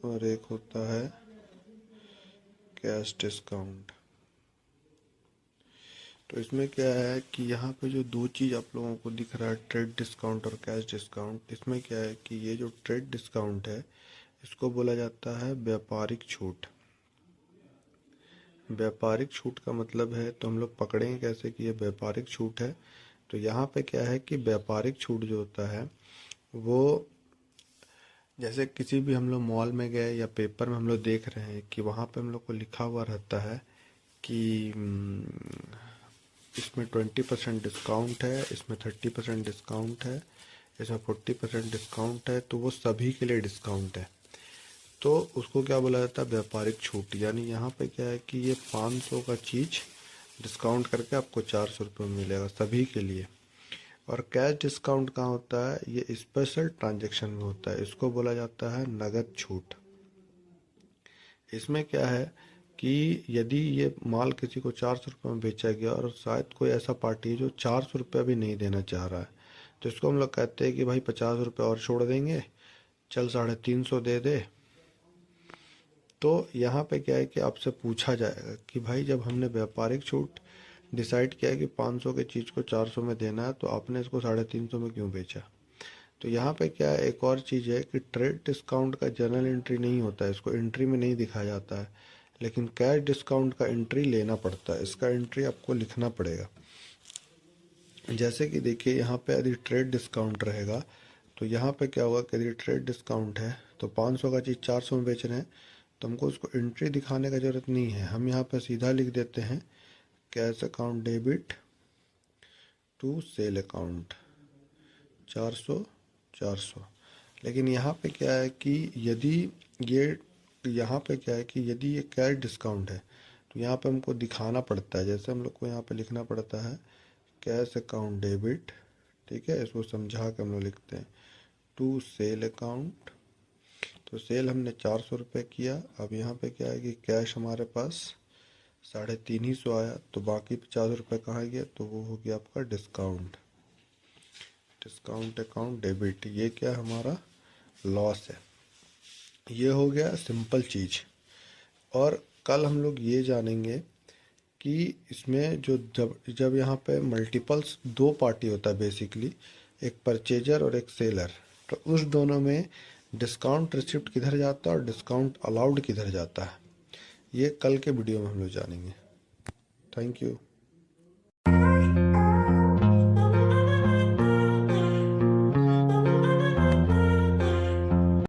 और एक होता है कैश डिस्काउंट। तो इसमें क्या है कि यहाँ पे जो दो चीज़ आप लोगों को दिख रहा है, ट्रेड डिस्काउंट और कैश डिस्काउंट, इसमें क्या है कि ये जो ट्रेड डिस्काउंट है इसको बोला जाता है व्यापारिक छूट। व्यापारिक छूट का मतलब है, तो हम लोग पकड़ेंगे कैसे कि ये व्यापारिक छूट है। तो यहाँ पे क्या है कि व्यापारिक छूट जो होता है वो, जैसे किसी भी हम लोग मॉल में गए या पेपर में हम लोग देख रहे हैं कि वहाँ पे हम लोग को लिखा हुआ रहता है कि इसमें 20% डिस्काउंट है, इसमें 30% डिस्काउंट है, इसमें 40% डिस्काउंट है, तो वो सभी के लिए डिस्काउंट है। तो उसको क्या बोला जाता है, व्यापारिक छूट। यानी यहाँ पे क्या है कि ये 500 का चीज़ डिस्काउंट करके आपको 400 रुपये में मिलेगा सभी के लिए। और कैश डिस्काउंट कहाँ होता है, ये स्पेशल ट्रांजैक्शन में होता है, इसको बोला जाता है नगद छूट। इसमें क्या है कि यदि ये माल किसी को 400 रुपये में बेचा गया और शायद कोई ऐसा पार्टी है जो 400 रुपये भी नहीं देना चाह रहा है, तो इसको हम लोग कहते हैं कि भाई 50 रुपये और छोड़ देंगे, चल 350 दे दे। तो यहाँ पे क्या है कि आपसे पूछा जाएगा कि भाई जब हमने व्यापारिक छूट डिसाइड किया कि 500 के चीज़ को 400 में देना है, तो आपने इसको 350 में क्यों बेचा। तो यहाँ पे क्या है, एक और चीज़ है कि ट्रेड डिस्काउंट का जर्नल एंट्री नहीं होता है, इसको एंट्री में नहीं दिखाया जाता है, लेकिन कैश डिस्काउंट का एंट्री लेना पड़ता है, इसका एंट्री आपको लिखना पड़ेगा। जैसे कि देखिए यहाँ पे यदि ट्रेड डिस्काउंट रहेगा तो यहाँ पे क्या होगा कि यदि ट्रेड डिस्काउंट है तो 500 का चीज़ 400 में बेच रहे हैं, तो हमको उसको एंट्री दिखाने का ज़रूरत नहीं है। हम यहाँ पे सीधा लिख देते हैं cash account debit to sale account 400 400। लेकिन यहाँ पे क्या है कि यदि ये यहाँ पे क्या है कि यदि ये कैश डिस्काउंट है तो यहाँ पे हमको दिखाना पड़ता है। जैसे हम लोग को यहाँ पे लिखना पड़ता है कैश अकाउंट डेबिट, ठीक है, इसको समझा के हम लोग लिखते हैं टू सेल अकाउंट। तो सेल हमने 400 रुपये किया। अब यहाँ पे क्या है कि कैश हमारे पास 350 आया, तो बाकी 50 रुपये कहाँ गया, तो वो हो गया आपका डिस्काउंट। डिस्काउंट अकाउंट डेबिट, ये क्या हमारा लॉस है। ये हो गया सिंपल चीज़। और कल हम लोग ये जानेंगे कि इसमें जो जब यहाँ पे मल्टीपल्स दो पार्टी होता है बेसिकली, एक परचेजर और एक सेलर, तो उस दोनों में डिस्काउंट रिसिप्ट किधर जाता है और डिस्काउंट अलाउड किधर जाता है, ये कल के वीडियो में हम लोग जानेंगे। Thank you.